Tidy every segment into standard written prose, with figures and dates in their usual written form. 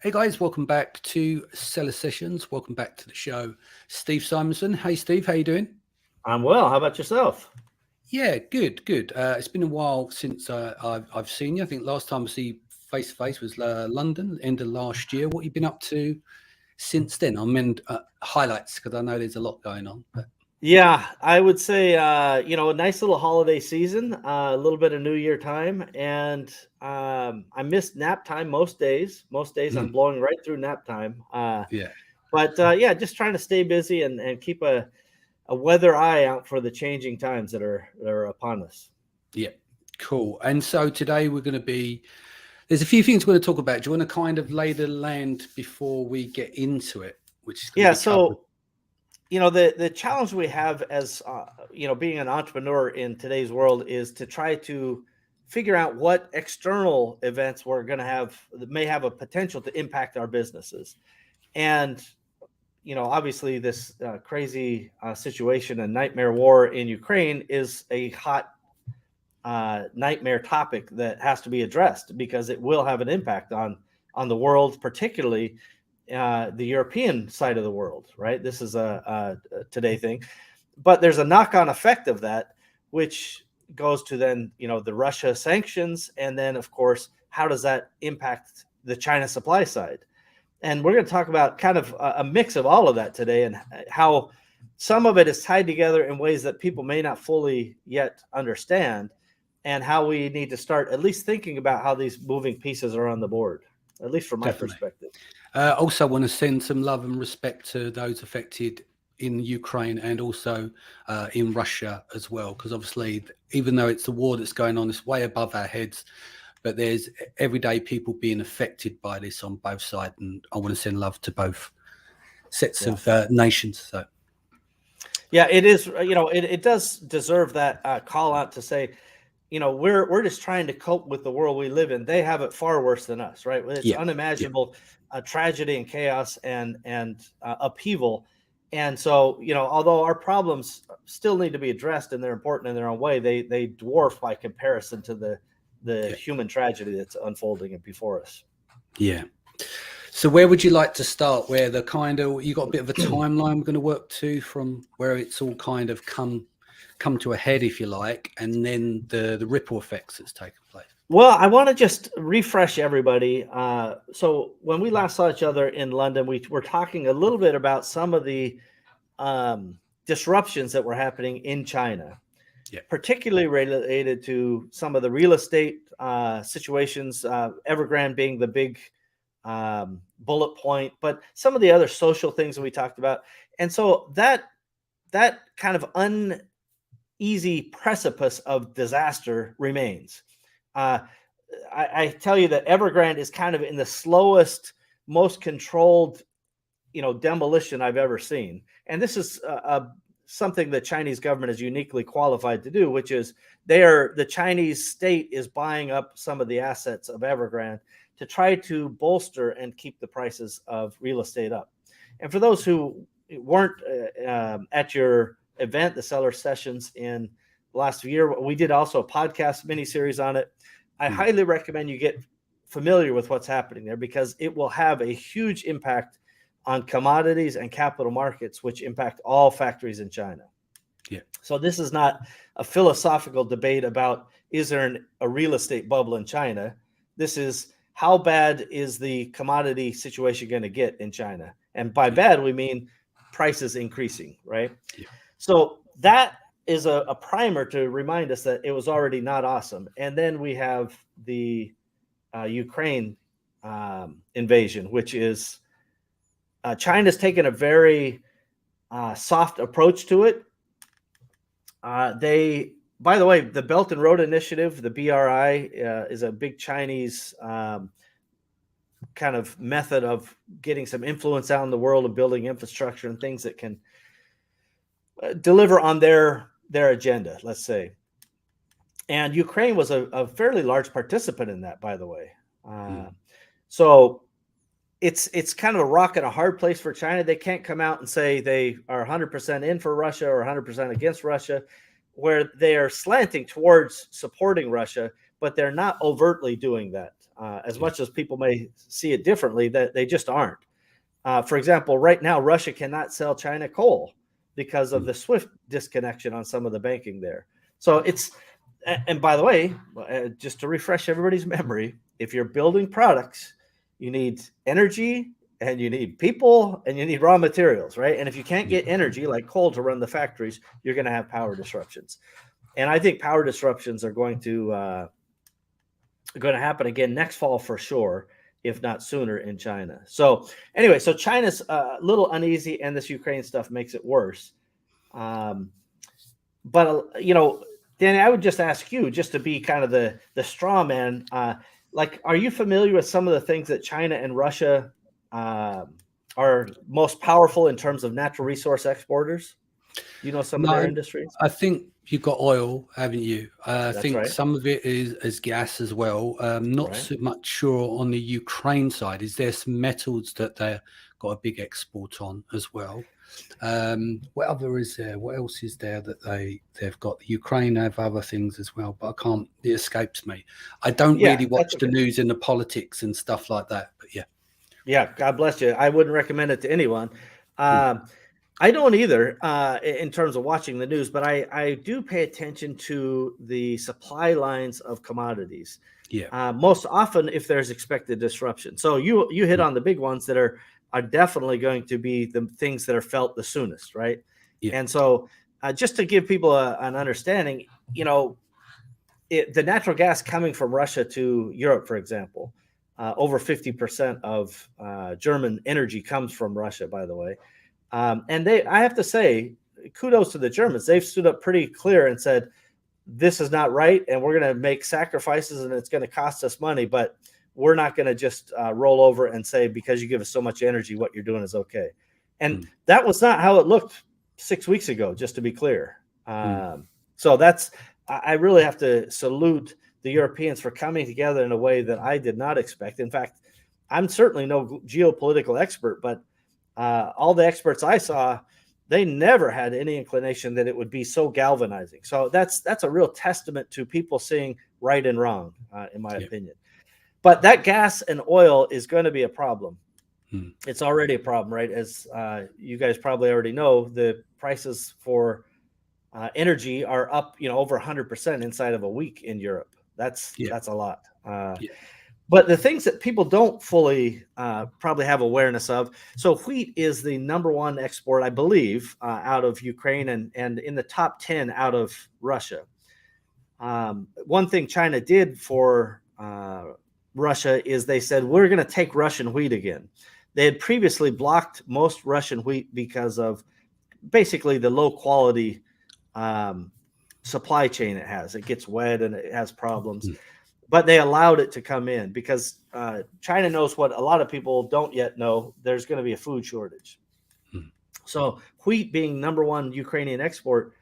Hey guys, welcome back to Seller Sessions. Welcome back to the show. Steve Simonson. Hey Steve, how you doing? I'm well. How about yourself? Yeah, good, good. It's been a while since I've seen you. I think last time I see you face to face was London, end of last year. What have you been up to since then? I mean, highlights, because I know there's a lot going on. But Yeah, I would say, a nice little holiday season, a little bit of New Year time. And I missed nap time most days. Most days I'm blowing right through nap time. yeah, But just trying to stay busy and keep a weather eye out for the changing times that are upon us. yeah, cool. And so today there's a few things we're going to talk about. Do you want to kind of lay the land before we get into it? Which is going to be covered. The challenge we have as being an entrepreneur in today's world is to try to figure out what external events we're going to have that may have a potential to impact our businesses. And obviously this crazy situation and nightmare war in Ukraine is a hot nightmare topic that has to be addressed because it will have an impact on the world, particularly the European side of the world, right? This is a today thing, but there's a knock-on effect of that, which goes to then, the Russia sanctions. And then of course, how does that impact the China supply side? And we're going to talk about kind of a mix of all of that today and how some of it is tied together in ways that people may not fully yet understand, and how we need to start at least thinking about how these moving pieces are on the board, at least from my perspective. Also want to send some love and respect to those affected in Ukraine and also in Russia as well, because obviously, even though it's the war that's going on, it's way above our heads, but there's everyday people being affected by this on both sides, and I want to send love to both sets of nations. So, yeah, it is. It does deserve that call out to say, we're just trying to cope with the world we live in. They have it far worse than us, right? It's unimaginable tragedy and chaos and upheaval. And so, although our problems still need to be addressed and they're important in their own way, they dwarf by comparison to the human tragedy that's unfolding before us. Yeah. So where would you like to start? Where you got a bit of a timeline we're going to work to from where it's all kind of come to a head, if you like, and then the ripple effects that's taken place. Well, I want to just refresh everybody. So when we last saw each other in London, we were talking a little bit about some of the disruptions that were happening in China, particularly related to some of the real estate situations, Evergrande being the big bullet point, but some of the other social things that we talked about. And so that kind of uneasy precipice of disaster remains. I tell you that Evergrande is kind of in the slowest, most controlled, demolition I've ever seen. And this is something the Chinese government is uniquely qualified to do, which is the Chinese state is buying up some of the assets of Evergrande to try to bolster and keep the prices of real estate up. And for those who weren't at your event, the Seller Sessions in last year, we did also a podcast mini-series on it. I highly recommend you get familiar with what's happening there, because it will have a huge impact on commodities and capital markets, which impact all factories in China. Yeah. So this is not a philosophical debate about, is there a real estate bubble in China? This is, how bad is the commodity situation going to get in China? And by bad, we mean prices increasing, right? Yeah. So that is a primer to remind us that it was already not awesome. And then we have the Ukraine invasion, which is China's taken a very soft approach to it. By the way, the Belt and Road Initiative, the BRI, is a big Chinese kind of method of getting some influence out in the world and building infrastructure and things that can deliver on their agenda, let's say. And Ukraine was a fairly large participant in that, by the way. So it's kind of a rock and a hard place for China. They can't come out and say they are 100% in for Russia or 100% against Russia, where they are slanting towards supporting Russia, but they're not overtly doing that. As much as people may see it differently, that they just aren't. For example, right now, Russia cannot sell China coal because of the SWIFT disconnection on some of the banking there. So it's, and by the way, just to refresh everybody's memory, if you're building products, you need energy and you need people and you need raw materials, right? And if you can't get energy like coal to run the factories, you're going to have power disruptions. And I think power disruptions are going to happen again next fall for sure, if not sooner in China. So anyway, so China's a little uneasy, and this Ukraine stuff makes it worse. But Danny, I would just ask you, just to be kind of the straw man, are you familiar with some of the things that China and Russia are most powerful in terms of natural resource exporters? You know some of their industries? I think you've got oil, haven't you? I think right. some of it is gas as well. Not so much sure on the Ukraine side. Is there some metals that they've got a big export on as well? What other is there? What else is there that they've got? Ukraine have other things as well, but it escapes me. I don't really watch the news and the politics and stuff like that, but yeah. Yeah, God bless you. I wouldn't recommend it to anyone. I don't either in terms of watching the news, but I do pay attention to the supply lines of commodities. Yeah. Most often if there's expected disruption. So you hit on the big ones that are definitely going to be the things that are felt the soonest, right? Yeah. And so just to give people an understanding, the natural gas coming from Russia to Europe, for example, over 50% of German energy comes from Russia, by the way. And I have to say, kudos to the Germans. They've stood up pretty clear and said, this is not right, and we're going to make sacrifices, and it's going to cost us money, but we're not going to just roll over and say, because you give us so much energy, what you're doing is okay. And that was not how it looked 6 weeks ago, just to be clear. So I really have to salute the Europeans for coming together in a way that I did not expect. In fact, I'm certainly no geopolitical expert, but all the experts I saw, they never had any inclination that it would be so galvanizing. So that's a real testament to people seeing right and wrong, in my opinion. But that gas and oil is going to be a problem. It's already a problem, right? As you guys probably already know, the prices for energy are up, over 100% inside of a week in Europe. That's a lot. But the things that people don't fully probably have awareness of. So wheat is the number one export, I believe, out of Ukraine and in the top 10 out of Russia. One thing China did for Russia is they said, we're going to take Russian wheat again. They had previously blocked most Russian wheat because of basically the low quality supply chain it has. It gets wet and it has problems. But they allowed it to come in because China knows what a lot of people don't yet know. There's going to be a food shortage. So wheat being number one Ukrainian export,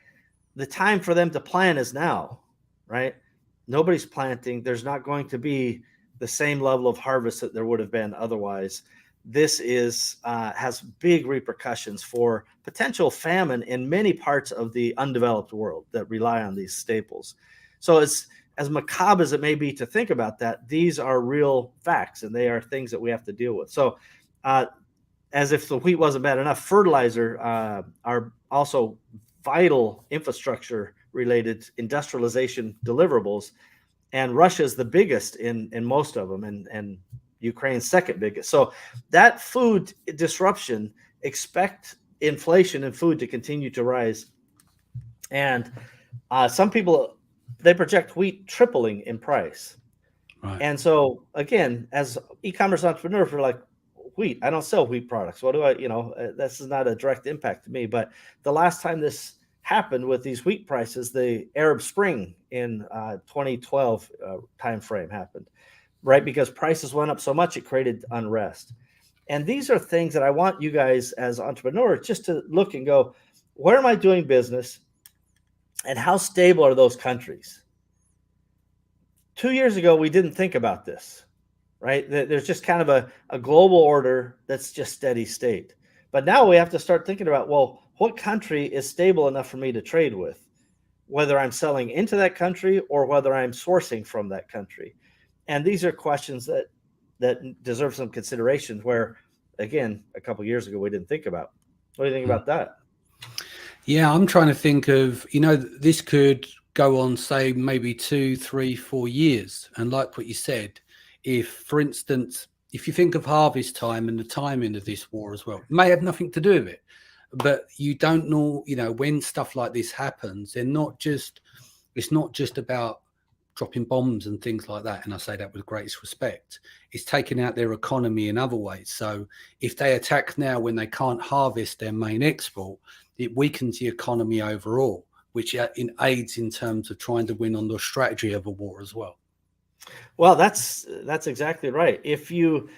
the time for them to plant is now, right? Nobody's planting. There's not going to be the same level of harvest that there would have been otherwise. This has big repercussions for potential famine in many parts of the undeveloped world that rely on these staples. So it's, as macabre as it may be to think about that, these are real facts, and they are things that we have to deal with. So as if the wheat wasn't bad enough, fertilizer are also vital infrastructure-related industrialization deliverables, and Russia is the biggest in most of them, and Ukraine's second biggest. So that food disruption, expect inflation in food to continue to rise. And some people, they project wheat tripling in price. Right. And so again, as e-commerce entrepreneurs, we're like, wheat, I don't sell wheat products. What do I, this is not a direct impact to me. But the last time this happened with these wheat prices, the Arab Spring in 2012 timeframe happened, right? Because prices went up so much, it created unrest. And these are things that I want you guys as entrepreneurs just to look and go, where am I doing business? And how stable are those countries? 2 years ago, we didn't think about this, right? There's just kind of a global order that's just steady state. But now we have to start thinking about, well, what country is stable enough for me to trade with, whether I'm selling into that country or whether I'm sourcing from that country. And these are questions that deserve some consideration where, again, a couple of years ago, we didn't think about. What do you think about that? Yeah, I'm trying to think of, this could go on, say, maybe 2, 3, 4 years. And like what you said, if, for instance, if you think of harvest time and the timing of this war as well, it may have nothing to do with it. But you don't know, when stuff like this happens, it's not just about dropping bombs and things like that. And I say that with greatest respect. It's taking out their economy in other ways. So if they attack now when they can't harvest their main export, it weakens the economy overall, which aids in terms of trying to win on the strategy of a war as well. Well, that's exactly right. If you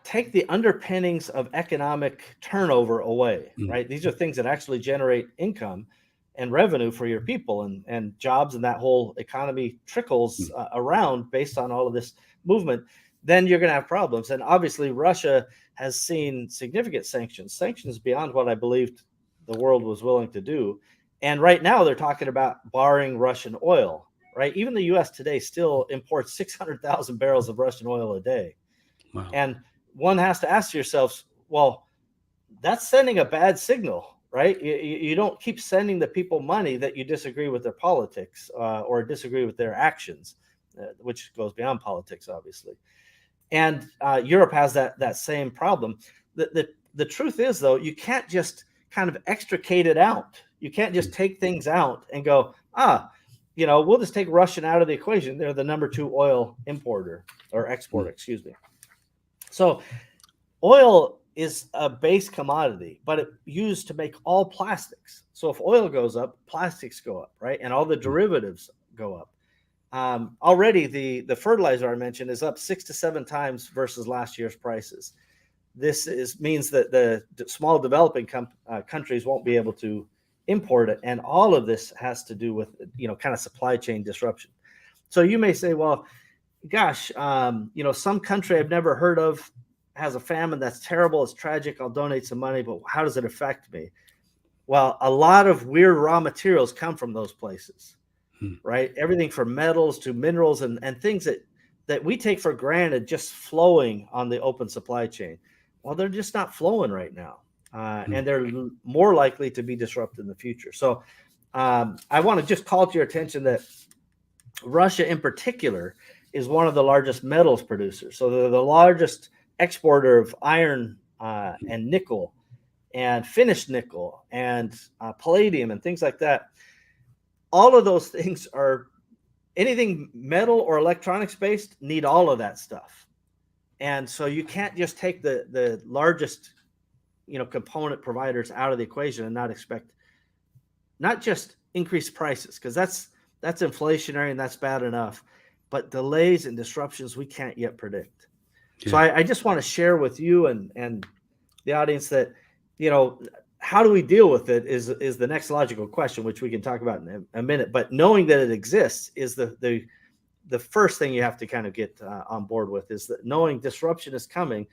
take the underpinnings of economic turnover away, right? These are things that actually generate income and revenue for your people and jobs, and that whole economy trickles around based on all of this movement, then you're going to have problems. And obviously Russia has seen significant sanctions beyond what I believed the world was willing to do. And right now they're talking about barring Russian oil, right? Even the US today still imports 600,000 barrels of Russian oil a day. Wow. And one has to ask yourself, well, that's sending a bad signal, right? You don't keep sending the people money that you disagree with their politics or disagree with their actions, which goes beyond politics, obviously. And Europe has that same problem. The truth is, though, you can't just kind of extricate it out. You can't just take things out and go, we'll just take Russian out of the equation. They're the number 2 oil importer or exporter, excuse me. So oil is a base commodity, but it's used to make all plastics. So if oil goes up, plastics go up, right? And all the derivatives go up. Already the fertilizer I mentioned is up 6 to 7 times versus last year's prices. This means that the small developing countries won't be able to import it. And all of this has to do with, kind of supply chain disruption. So you may say, well, gosh, some country I've never heard of has a famine that's terrible. It's tragic. I'll donate some money, but how does it affect me? Well, a lot of weird raw materials come from those places, right? Everything from metals to minerals and things that we take for granted just flowing on the open supply chain. Well, they're just not flowing right now. And they're more likely to be disrupted in the future. So I want to just call to your attention that Russia in particular is one of the largest metals producers. So they're the largest exporter of iron and nickel and finished nickel and palladium and things like that. All of those things are anything metal or electronics based need all of that stuff. And so you can't just take the largest component providers out of the equation and not expect not just increased prices, because that's inflationary and that's bad enough, but delays and disruptions we can't yet predict. Yeah. So I just want to share with you and the audience that, how do we deal with it is the next logical question, which we can talk about in a minute. But knowing that it exists is the first thing you have to kind of get on board with, is that knowing disruption is coming,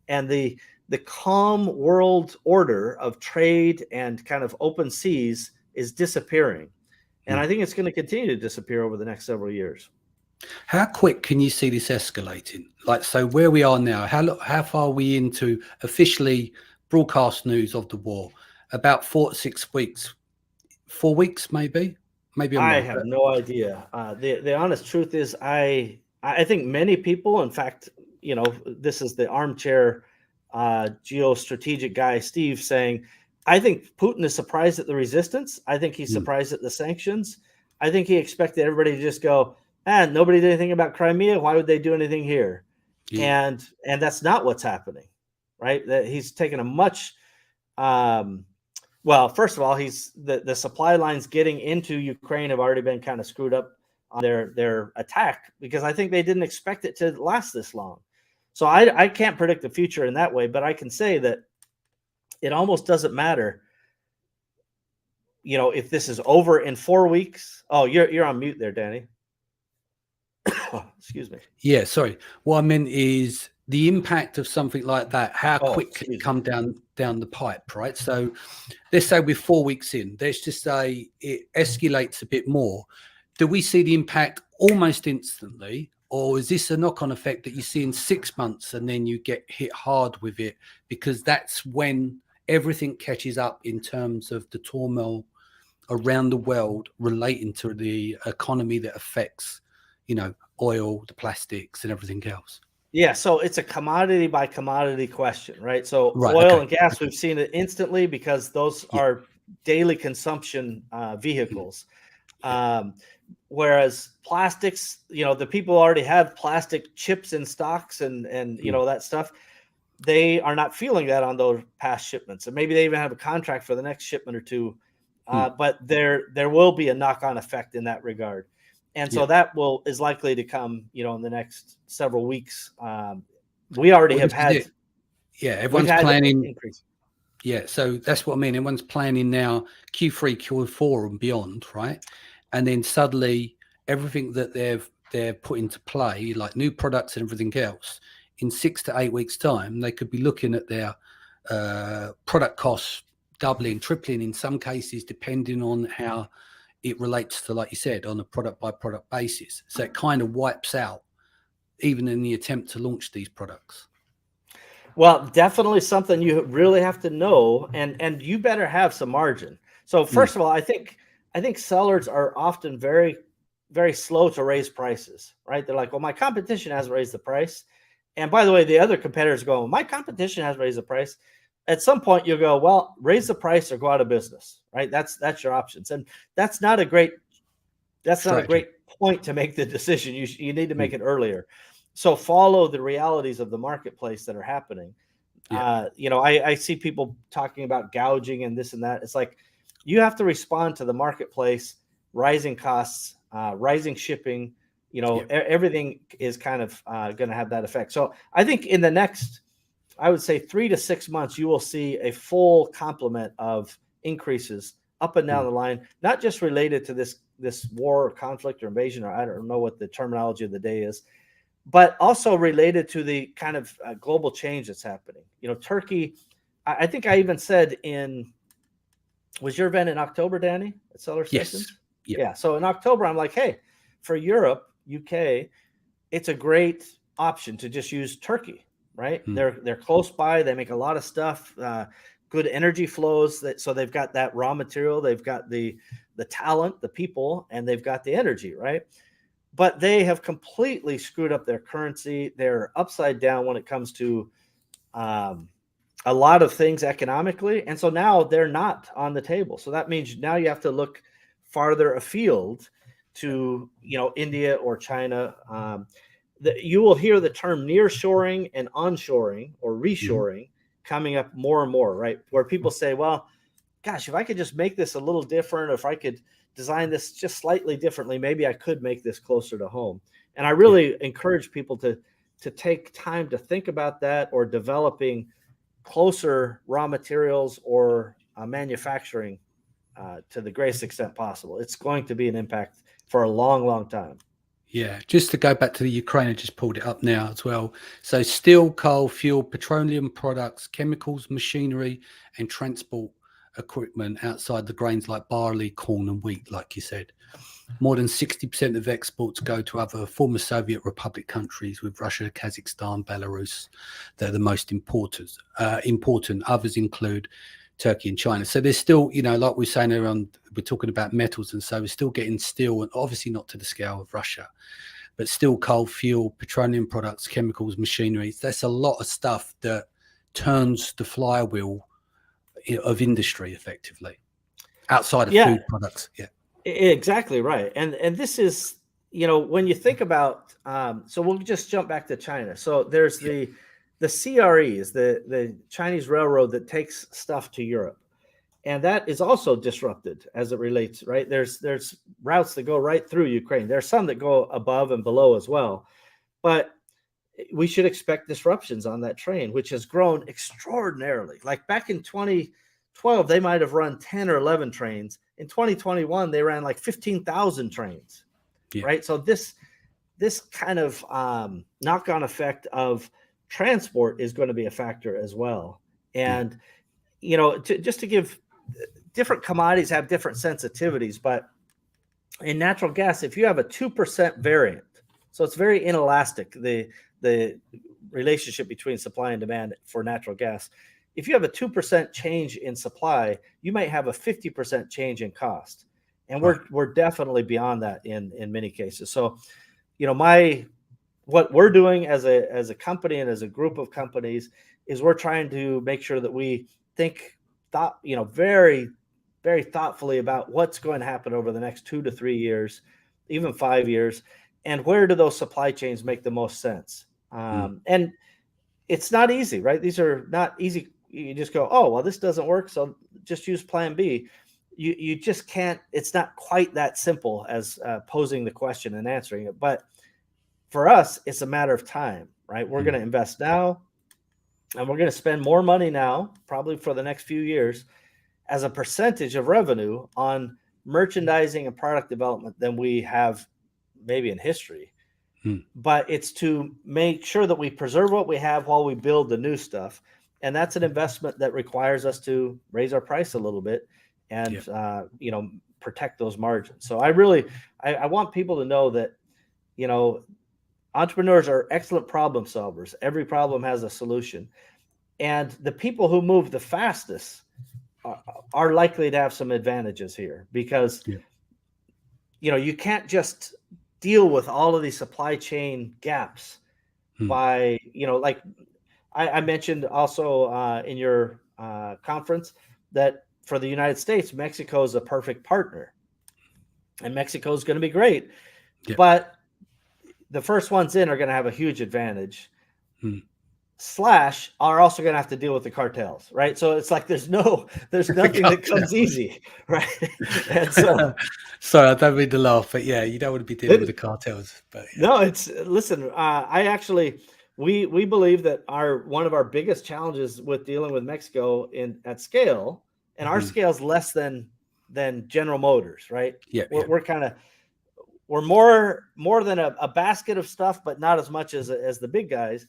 and the calm world order of trade and kind of open seas is disappearing. And I think it's going to continue to disappear over the next several years. How quick can you see this escalating? So where we are now, how far are we into officially broadcast news of the war? About 4 to 6 weeks, 4 weeks, maybe. I have no idea. The honest truth is, I think many people, in fact, this is the armchair geostrategic guy, Steve, saying, I think Putin is surprised at the resistance. I think he's surprised at the sanctions. I think he expected everybody to just go, nobody did anything about Crimea. Why would they do anything here? Yeah. And that's not what's happening, right? That he's taken a much, well, first of all, the supply lines getting into Ukraine have already been kind of screwed up on their attack, because I think they didn't expect it to last this long. So I can't predict the future in that way, but I can say that it almost doesn't matter, if this is over in 4 weeks. Oh, you're on mute there, Danny. Excuse me. Yeah, sorry. What I meant is the impact of something like that. How quick can it come down the pipe, right? So let's say we're 4 weeks in. Let's just say it escalates a bit more. Do we see the impact almost instantly, Or is this a knock-on effect that you see in 6 months and then you get hit hard with it? Because that's when everything catches up in terms of the turmoil around the world relating to the economy that affects, oil, the plastics and everything else. Yeah, so it's a commodity by commodity question, right? So Right, oil okay. and gas, we've seen it instantly because those are daily consumption vehicles. Whereas plastics, the people already have plastic chips in stocks and that stuff. They are not feeling that on those past shipments, and maybe they even have a contract for the next shipment or two. But there will be a knock-on effect in that regard. And so that is likely to come, in the next several weeks. We already have had. Yeah, everyone's planning. Increase. Yeah, so that's what I mean. Everyone's planning now Q3, Q4 and beyond, right? And then suddenly everything that they're put into play, like new products and everything else, in 6 to 8 weeks' time, they could be looking at their product costs doubling, tripling in some cases, depending on how it relates to, like you said, on a product by product basis. So it kind of wipes out even in the attempt to launch these products. Well, definitely something you really have to know, and you better have some margin. So first of all, I think sellers are often very, very slow to raise prices, right? They're like, well, my competition hasn't raised the price. And by the way, the other competitors go, well, my competition has raised the price. At some point you'll go, well, raise the price or go out of business, right? That's your options. And that's not a great point to make the decision. You need to make it earlier. So follow the realities of the marketplace that are happening. I see people talking about gouging and this and that. It's like, you have to respond to the marketplace, rising costs, rising shipping, everything is kind of going to have that effect. So I think in the next, I would say 3 to 6 months, you will see a full complement of increases up and down the line, not just related to this war or conflict or invasion, or I don't know what the terminology of the day is, but also related to the kind of global change that's happening. Turkey, I think I even said was your event in October, Danny, at Seller Sessions? Yes. Yeah. So in October, I'm like, hey, for Europe, UK, it's a great option to just use Turkey, right? They're close by. They make a lot of stuff, good energy flows. So they've got that raw material. They've got the talent, the people, and they've got the energy, right? But they have completely screwed up their currency. They're upside down when it comes to a lot of things economically. And so now they're not on the table. So that means now you have to look farther afield to, India or China. You will hear the term nearshoring and onshoring or reshoring coming up more and more, right? Where people say, well, gosh, if I could just make this a little different, or if I could design this just slightly differently, maybe I could make this closer to home. And I really encourage people to take time to think about that, or developing closer raw materials or manufacturing to the greatest extent possible. It's going to be an impact for a long, long time. Yeah, just to go back to the Ukraine, I just pulled it up now as well. So steel, coal, fuel, petroleum products, chemicals, machinery, and transport equipment outside the grains like barley, corn, and wheat, like you said. More than 60% of exports go to other former Soviet Republic countries, with Russia, Kazakhstan, Belarus. They're the most important. Others include Turkey and China. So there's still, like we're saying around, we're talking about metals, and so we're still getting steel, and obviously not to the scale of Russia, but still coal, fuel, petroleum products, chemicals, machinery. That's a lot of stuff that turns the flywheel of industry effectively, outside of food products. Yeah, exactly right. And this is, when you think about, so we'll just jump back to China. So there's the CRE is the Chinese railroad that takes stuff to Europe. And that is also disrupted as it relates, right? There's routes that go right through Ukraine. There's some that go above and below as well. But we should expect disruptions on that train, which has grown extraordinarily. Like back in 2012, they might have run 10 or 11 trains. In 2021, they ran like 15,000 trains, right? So this kind of knock-on effect of transport is going to be a factor as well. And, just to give, different commodities have different sensitivities, but in natural gas, if you have a 2% variant, So it's very inelastic, the relationship between supply and demand for natural gas. If you have a 2% change in supply, you might have a 50% change in cost. And we're definitely beyond that in many cases. So, what we're doing as a company and as a group of companies is we're trying to make sure that we very, very thoughtfully about what's going to happen over the next 2 to 3 years, even 5 years, and where do those supply chains make the most sense. And it's not easy, right? These are not easy. You just go, oh, well, this doesn't work, so just use plan B. You just can't. It's not quite that simple as posing the question and answering it. But for us, it's a matter of time, right? We're going to invest now, and we're going to spend more money now, probably for the next few years, as a percentage of revenue on merchandising and product development than we have maybe in history. But it's to make sure that we preserve what we have while we build the new stuff. And that's an investment that requires us to raise our price a little bit and, protect those margins. So I want people to know that, entrepreneurs are excellent problem solvers. Every problem has a solution. And the people who move the fastest are likely to have some advantages here because, you can't just deal with all of these supply chain gaps by, like I mentioned also in your conference that for the United States, Mexico is a perfect partner and Mexico is going to be great. But the first ones in are going to have a huge advantage. Are also going to have to deal with the cartels, right? So it's like there's nothing that comes easy, right? And so, sorry, I don't mean to laugh, but you don't want to be dealing with the cartels. But no, listen. We believe that one of our biggest challenges with dealing with Mexico at scale, and our scale is less than General Motors, right? We're more than a basket of stuff, but not as much as the big guys.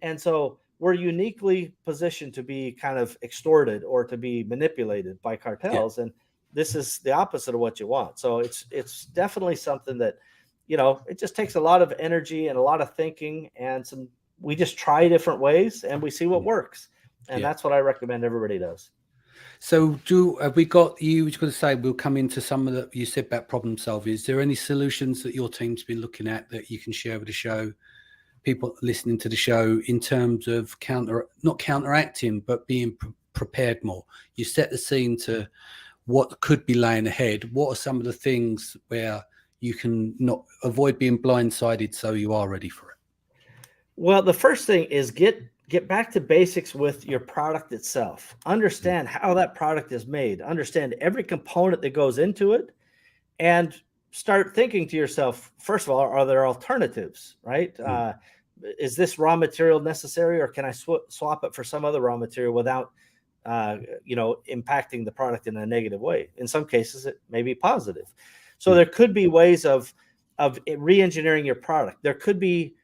And so we're uniquely positioned to be kind of extorted or to be manipulated by cartels. And this is the opposite of what you want. So it's definitely something that, it just takes a lot of energy and a lot of thinking and we just try different ways and we see what works. And that's what I recommend everybody does. So have we got, you was going to say, we'll come into some of the, you said about problem solving. Is there any solutions that your team's been looking at that you can share with the show, people listening to the show, in terms of not counteracting, but being prepared more? You set the scene to what could be laying ahead. What are some of the things where you can not avoid being blindsided so you are ready for it? Well, the first thing is get back to basics with your product itself. Understand how that product is made. Understand every component that goes into it, and start thinking to yourself, first of all, are there alternatives, right? Is this raw material necessary, or can I swap it for some other raw material without, impacting the product in a negative way? In some cases, it may be positive. So there could be ways of re-engineering your product. There could be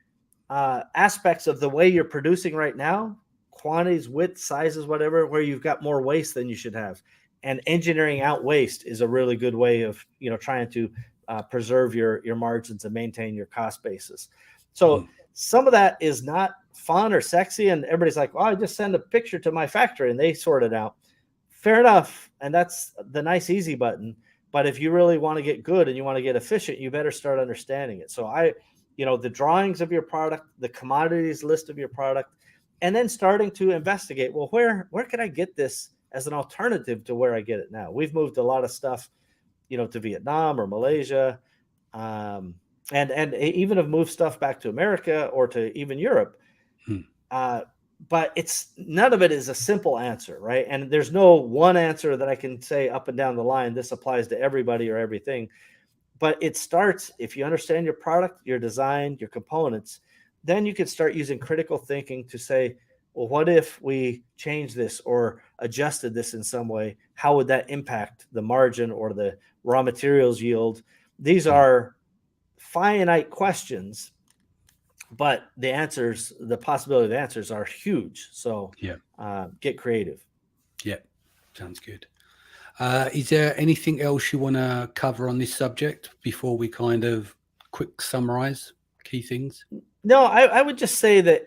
aspects of the way you're producing right now, quantities, width, sizes, whatever, where you've got more waste than you should have. And engineering out waste is a really good way of, trying to preserve your margins and maintain your cost basis. So some of that is not fun or sexy. And everybody's like, well, I just send a picture to my factory and they sort it out. Fair enough. And that's the nice, easy button. But if you really want to get good and you want to get efficient, you better start understanding it. So the drawings of your product, the commodities list of your product, and then starting to investigate, well, where can I get this as an alternative to where I get it now? We've moved a lot of stuff, to Vietnam or Malaysia, and even have moved stuff back to America or to even Europe. But none of it is a simple answer, right? And there's no one answer that I can say up and down the line, this applies to everybody or everything. But it starts, if you understand your product, your design, your components, then you can start using critical thinking to say, well, what if we change this or adjusted this in some way? How would that impact the margin or the raw materials yield? These are finite questions, but the possibility of answers are huge. So get creative. Yeah, sounds good. Is there anything else you want to cover on this subject before we kind of quick summarize? key things? No, I would just say that,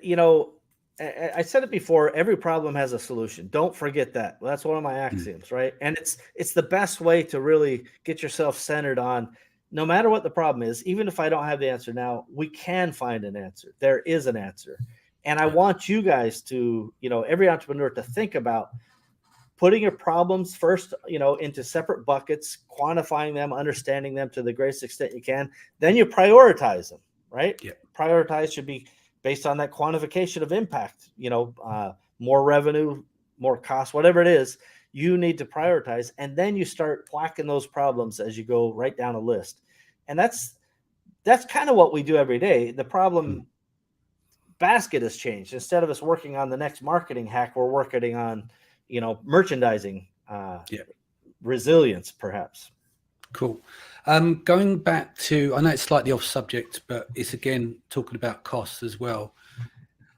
I said it before, every problem has a solution. Don't forget that. That's one of my axioms, right? And it's the best way to really get yourself centered on, no matter what the problem is, even if I don't have the answer now, we can find an answer. There is an answer. And I want you guys to, every entrepreneur to think about putting your problems first, into separate buckets, quantifying them, understanding them to the greatest extent you can. Then you prioritize them, right? Yeah. Prioritize should be based on that quantification of impact, more revenue, more cost, whatever it is, you need to prioritize. And then you start whacking those problems as you go right down a list. And that's kind of what we do every day. The problem basket has changed. Instead of us working on the next marketing hack, we're working on, merchandising, resilience, perhaps. Cool. Going back to, I know it's slightly off subject, but it's again talking about costs as well.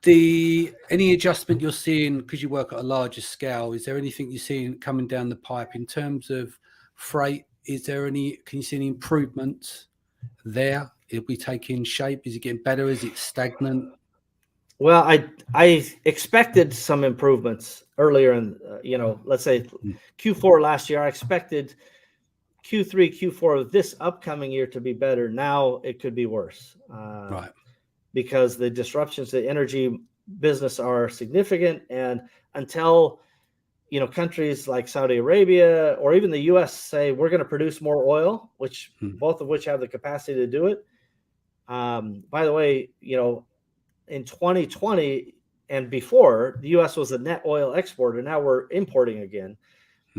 Any adjustment you're seeing because you work at a larger scale? Is there anything you're seeing coming down the pipe in terms of freight? Can you see any improvements there? It'll be taking shape. Is it getting better? Is it stagnant? Well, I expected some improvements earlier in, let's say Q4 last year. I expected Q3, Q4 of this upcoming year to be better. Now it could be worse, Right? Because the disruptions to the energy business are significant, and until countries like Saudi Arabia or even the U.S. say we're going to produce more oil, which both of which have the capacity to do it. By the way, in 2020 and before, the U.S. was a net oil exporter. Now we're importing again.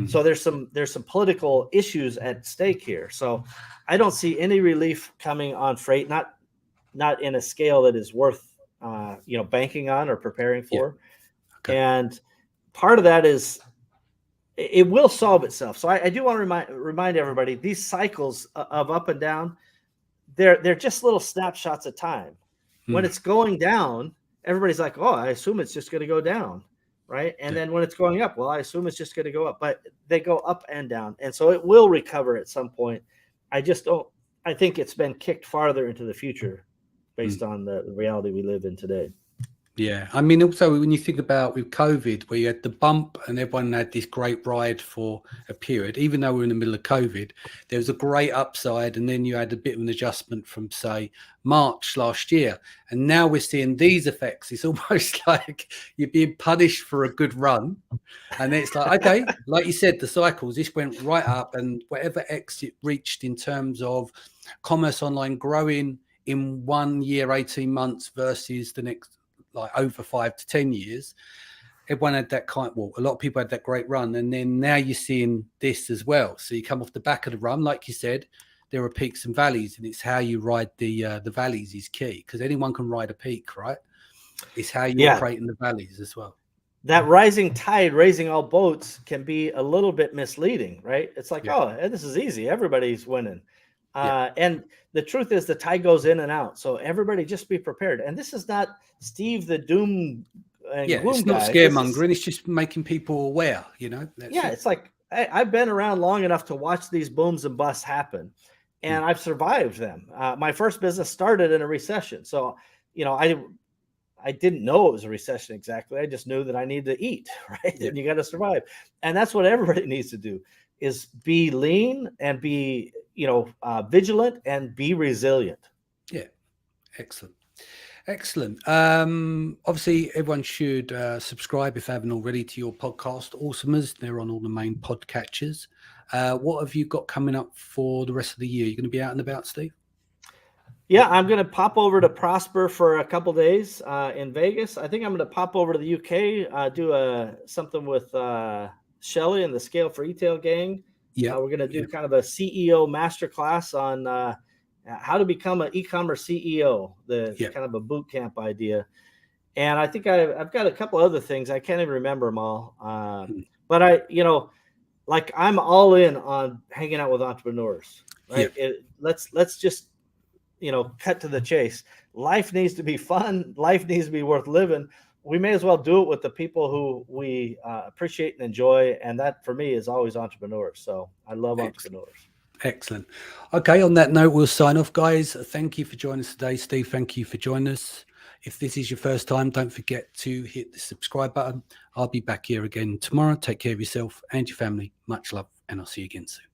So there's some political issues at stake here. So I don't see any relief coming on freight, not in a scale that is worth banking on or preparing for. Yeah. Okay. And part of that is it will solve itself. So I do want to remind everybody, these cycles of up and down, they're just little snapshots of time. When it's going down, everybody's like, oh, I assume it's just going to go down, right? And then when it's going up, well, I assume it's just going to go up. But they go up and down. And so it will recover at some point. I think it's been kicked farther into the future based on the reality we live in today. Yeah. I mean, also when you think about with COVID, where you had the bump and everyone had this great ride for a period, even though we're in the middle of COVID, there was a great upside. And then you had a bit of an adjustment from, say, March last year. And now we're seeing these effects. It's almost like you're being punished for a good run. And then it's like, okay, like you said, the cycles, this went right up, and whatever X it reached in terms of commerce online growing in 1 year, 18 months versus the next, like over 5 to 10 years, everyone had that a lot of people had that great run, and then now you're seeing this as well. So you come off the back of the run, like you said, there are peaks and valleys, and it's how you ride the valleys is key, because anyone can ride a peak, right? It's how you operate in the valleys as well. That rising tide raising all boats can be a little bit misleading, right? It's like, oh, this is easy, everybody's winning. And the truth is the tide goes in and out. So everybody just be prepared. And this is not Steve the doom and gloom it's not guy. Scaremongering. It's just making people aware, It's like I've been around long enough to watch these booms and busts happen, and I've survived them. My first business started in a recession. So, I didn't know it was a recession exactly. I just knew that I needed to eat, right? And you got to survive. And that's what everybody needs to do, is be lean and be vigilant and be resilient. Yeah. Excellent. Obviously, everyone should subscribe if they haven't already to your podcast, Awesomers. They're on all the main podcatchers. What have you got coming up for the rest of the year? You're going to be out and about, Steve? Yeah, I'm going to pop over to Prosper for a couple days in Vegas. I think I'm going to pop over to the UK, do something with Shelley and the Scale for Retail gang. Yeah, we're going to do kind of a CEO masterclass on how to become an e-commerce CEO, kind of a boot camp idea. And I think I've got a couple other things. I can't even remember them all. But I'm all in on hanging out with entrepreneurs, right? Yeah. Let's just, cut to the chase. Life needs to be fun. Life needs to be worth living. We may as well do it with the people who we appreciate and enjoy. And that for me is always entrepreneurs. So I love entrepreneurs. Excellent. Okay, on that note, we'll sign off, guys. Thank you for joining us today. Steve, thank you for joining us. If this is your first time, don't forget to hit the subscribe button. I'll be back here again tomorrow. Take care of yourself and your family. Much love, and I'll see you again soon.